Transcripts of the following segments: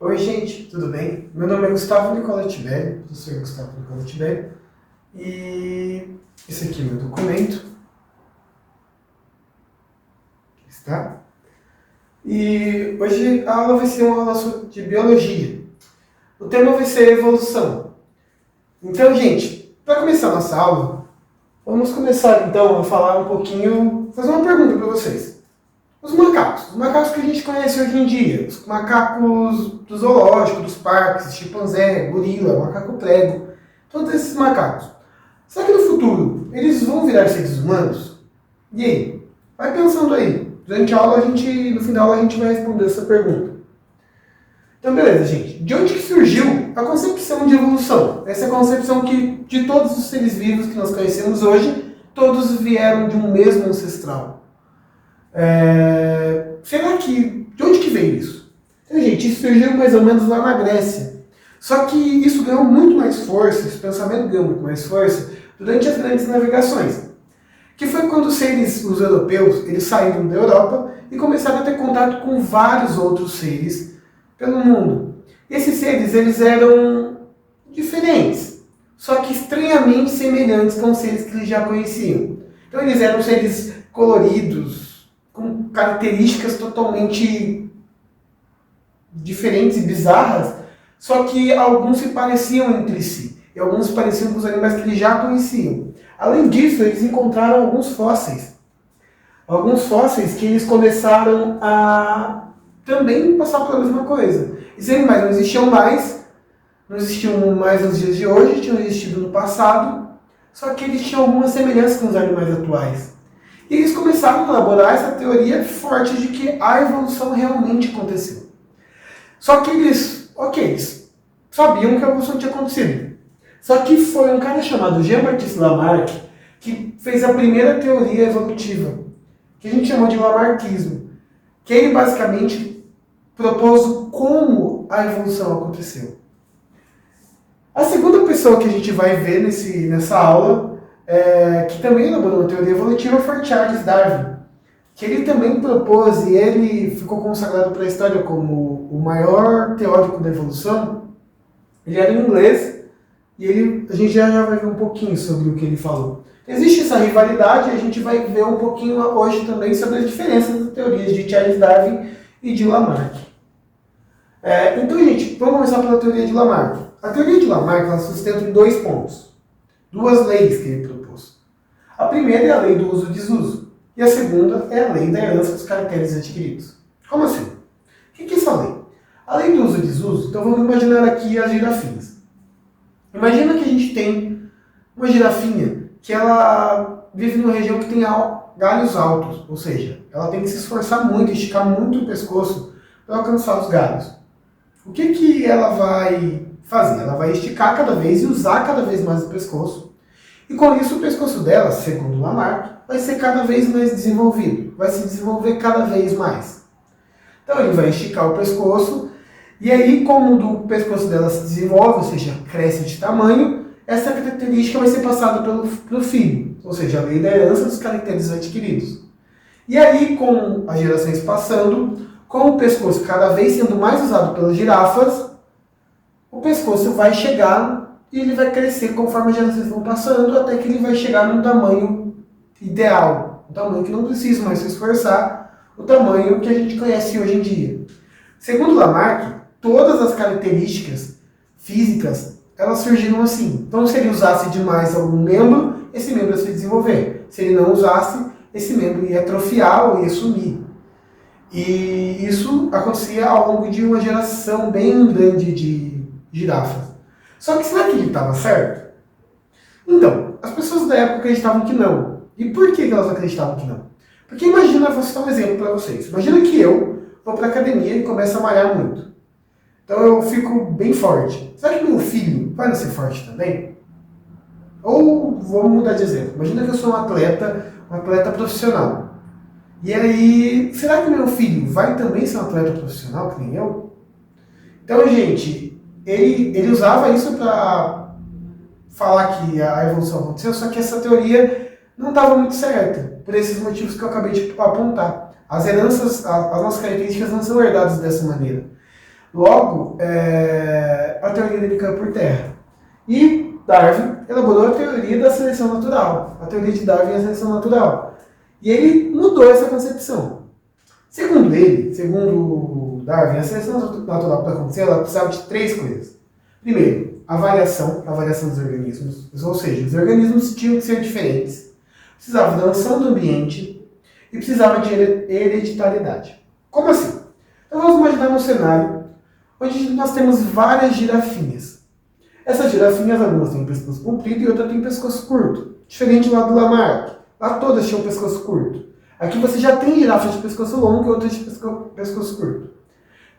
Oi, gente, tudo bem? Meu nome é Gustavo Nicola Tibério, professor Gustavo Nicola Tibério, e esse aqui é meu documento. Aqui está. E hoje a aula vai ser uma aula de biologia. O tema vai ser evolução. Então, gente, para começar a nossa aula, vamos começar então a falar um pouquinho, fazer uma pergunta para vocês. Os macacos que a gente conhece hoje em dia, os macacos do zoológico, dos parques, chimpanzé, gorila, macaco prego, todos esses macacos. Será que no futuro eles vão virar seres humanos? E aí? Vai pensando aí. Durante a aula, no fim da aula, a gente vai responder essa pergunta. Então, beleza, gente. De onde que surgiu a concepção de evolução? Essa é a concepção que, de todos os seres vivos que nós conhecemos hoje, todos vieram de um mesmo ancestral. Será que... De onde que veio isso? Então, gente, isso surgiu mais ou menos lá na Grécia. Só que isso ganhou muito mais força, esse pensamento ganhou muito mais força durante as grandes navegações. Que foi quando os europeus, eles saíram da Europa e começaram a ter contato com vários outros seres pelo mundo. Esses seres, eles eram diferentes, só que estranhamente semelhantes com os seres que eles já conheciam. Então eles eram seres coloridos, com características totalmente diferentes e bizarras, só que alguns se pareciam entre si, e alguns se pareciam com os animais que eles já conheciam. Além disso, eles encontraram alguns fósseis que eles começaram a também passar pela mesma coisa. Esses animais não existiam mais nos dias de hoje, tinham existido no passado, só que eles tinham algumas semelhanças com os animais atuais. E eles começaram a elaborar essa teoria forte de que a evolução realmente aconteceu. Só que eles sabiam que a evolução tinha acontecido. Só que foi um cara chamado Jean-Baptiste Lamarck que fez a primeira teoria evolutiva, que a gente chamou de Lamarckismo, que ele basicamente propôs como a evolução aconteceu. A segunda pessoa que a gente vai ver nessa aula, que também elaborou uma teoria evolutiva, foi Charles Darwin, que ele também propôs, e ele ficou consagrado para a história como o maior teórico da evolução. Ele era inglês, e a gente já vai ver um pouquinho sobre o que ele falou. Existe essa rivalidade, e a gente vai ver um pouquinho hoje também sobre as diferenças das teorias de Charles Darwin e de Lamarck. Então, gente, vamos começar pela teoria de Lamarck. A teoria de Lamarck ela sustenta em 2 pontos, 2 leis que ele propôs. A primeira é a lei do uso e desuso, e a segunda é a lei da herança dos caracteres adquiridos. Como assim? O que é essa lei? A lei do uso e desuso, então vamos imaginar aqui as girafinhas. Imagina que a gente tem uma girafinha que ela vive numa região que tem galhos altos, ou seja, ela tem que se esforçar muito, esticar muito o pescoço para alcançar os galhos. O que ela vai fazer? Ela vai esticar cada vez e usar cada vez mais o pescoço. E com isso o pescoço dela, segundo Lamarck, vai ser cada vez mais desenvolvido, vai se desenvolver cada vez mais. Então ele vai esticar o pescoço, e aí como o pescoço dela se desenvolve, ou seja, cresce de tamanho, essa característica vai ser passada pelo filho, ou seja, a lei da herança dos caracteres adquiridos. E aí, com as gerações passando, com o pescoço cada vez sendo mais usado pelas girafas, o pescoço vai chegar e ele vai crescer conforme as gerações vão passando, até que ele vai chegar num tamanho ideal, um tamanho que não precisa mais se esforçar, o tamanho que a gente conhece hoje em dia. Segundo Lamarck, todas as características físicas elas surgiram assim. Então, se ele usasse demais algum membro, esse membro ia se desenvolver. Se ele não usasse, esse membro ia atrofiar ou ia sumir. E isso acontecia ao longo de uma geração bem grande de girafas. Só que será que ele estava certo? Então, as pessoas da época acreditavam que não. E por que elas acreditavam que não? Porque imagina, vou citar um exemplo para vocês. Imagina que eu vou para a academia e começo a malhar muito. Então eu fico bem forte. Será que meu filho vai nascer forte também? Ou vamos mudar de exemplo. Imagina que eu sou um atleta profissional. E aí, será que meu filho vai também ser um atleta profissional que nem eu? Então, gente, ele usava isso para falar que a evolução aconteceu, só que essa teoria não estava muito certa, por esses motivos que eu acabei de apontar. As heranças, as nossas características não são herdadas dessa maneira. Logo, a teoria dele caiu por terra. E Darwin elaborou a teoria da seleção natural, a teoria de Darwin e a seleção natural. E ele mudou essa concepção. Segundo ele, segundo Darwin, a seleção natural para acontecer, ela precisava de 3 coisas. Primeiro, a variação dos organismos, ou seja, os organismos tinham que ser diferentes. Precisava da noção do ambiente e precisava de hereditariedade. Como assim? Então vamos imaginar um cenário onde nós temos várias girafinhas. Essas girafinhas, algumas têm pescoço comprido e outras têm pescoço curto. Diferente lá do Lamarck. Lá todas tinham pescoço curto. Aqui você já tem girafas de pescoço longo e outras de pescoço curto.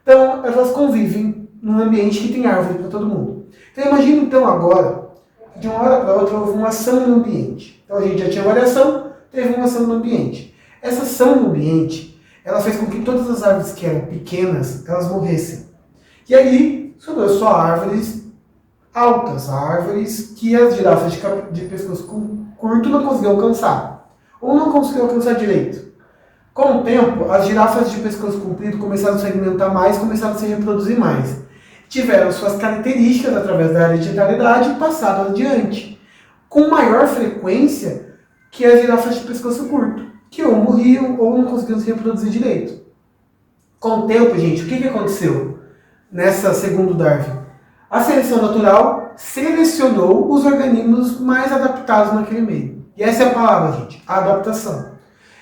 Então, elas convivem num ambiente que tem árvore para todo mundo. Então, imagina então agora, que de uma hora para outra houve uma ação no ambiente. Então, a gente já tinha variação, teve uma ação no ambiente. Essa ação no ambiente, ela fez com que todas as árvores que eram pequenas, elas morressem. E aí, sobrou só árvores altas, árvores que as girafas de pescoço curto não conseguiam alcançar. Ou não conseguiu alcançar direito. Com o tempo, as girafas de pescoço comprido começaram a se alimentar mais, começaram a se reproduzir mais. Tiveram suas características através da hereditariedade e passaram adiante, com maior frequência que as girafas de pescoço curto, que ou morriam ou não conseguiam se reproduzir direito. Com o tempo, gente, o que aconteceu nessa segundo Darwin? A seleção natural selecionou os organismos mais adaptados naquele meio. E essa é a palavra, gente, a adaptação.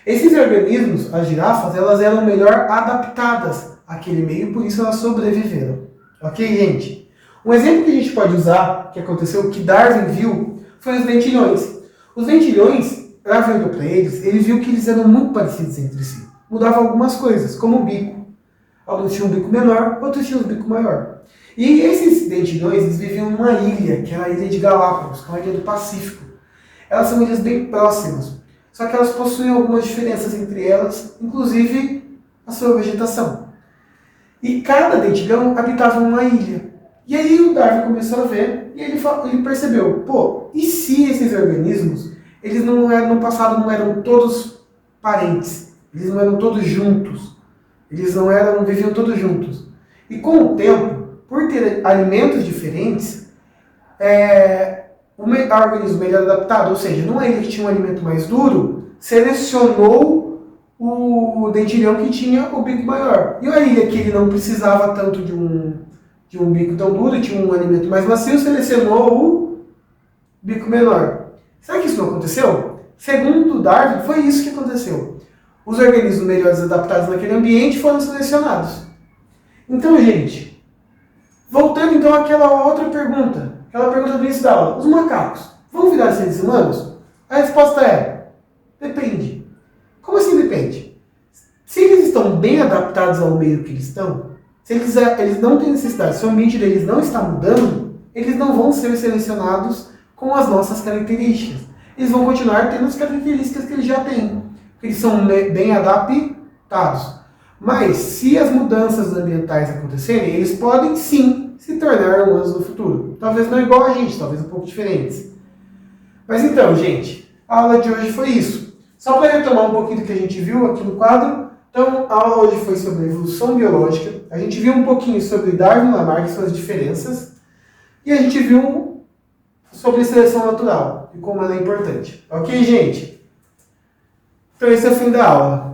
Esses organismos, as girafas, elas eram melhor adaptadas àquele meio, por isso elas sobreviveram. Ok, gente? Um exemplo que a gente pode usar, que aconteceu, que Darwin viu, foi os dentilhões. Os dentilhões, Darwin olhou para eles, ele viu que eles eram muito parecidos entre si. Mudavam algumas coisas, como o bico. Alguns tinham um bico menor, outros tinham um bico maior. E esses dentilhões, eles viviam numa ilha, que era a ilha de Galápagos, que é uma ilha do Pacífico. Elas são ilhas bem próximas, só que elas possuem algumas diferenças entre elas, inclusive a sua vegetação. E cada dentilhão habitava uma ilha. E aí o Darwin começou a ver e ele percebeu, pô, e se esses organismos, eles não eram, no passado não eram todos parentes, eles não eram todos juntos, eles não eram, viviam todos juntos. E com o tempo, por ter alimentos diferentes, o organismo melhor adaptado, ou seja, numa ilha que tinha um alimento mais duro, selecionou o dentilhão que tinha o bico maior. E a ilha que ele não precisava tanto de um bico tão duro, tinha um alimento mais macio, selecionou o bico menor. Será que isso não aconteceu? Segundo Darwin, foi isso que aconteceu. Os organismos melhores adaptados naquele ambiente foram selecionados. Então, gente, voltando então àquela outra pergunta, aquela pergunta do início da aula, os macacos vão virar seres humanos? A resposta é, depende. Como assim depende? Se eles estão bem adaptados ao meio que eles estão, se eles não têm necessidade, se o ambiente deles não está mudando, eles não vão ser selecionados com as nossas características. Eles vão continuar tendo as características que eles já têm, porque eles são bem adaptados. Mas, se as mudanças ambientais acontecerem, eles podem sim se tornar humanos no futuro. Talvez não igual a gente, talvez um pouco diferentes. Mas então, gente, a aula de hoje foi isso. Só para retomar um pouquinho do que a gente viu aqui no quadro, então a aula hoje foi sobre a evolução biológica, a gente viu um pouquinho sobre Darwin e Lamarck e suas diferenças, e a gente viu sobre seleção natural e como ela é importante. Ok, gente? Então esse é o fim da aula.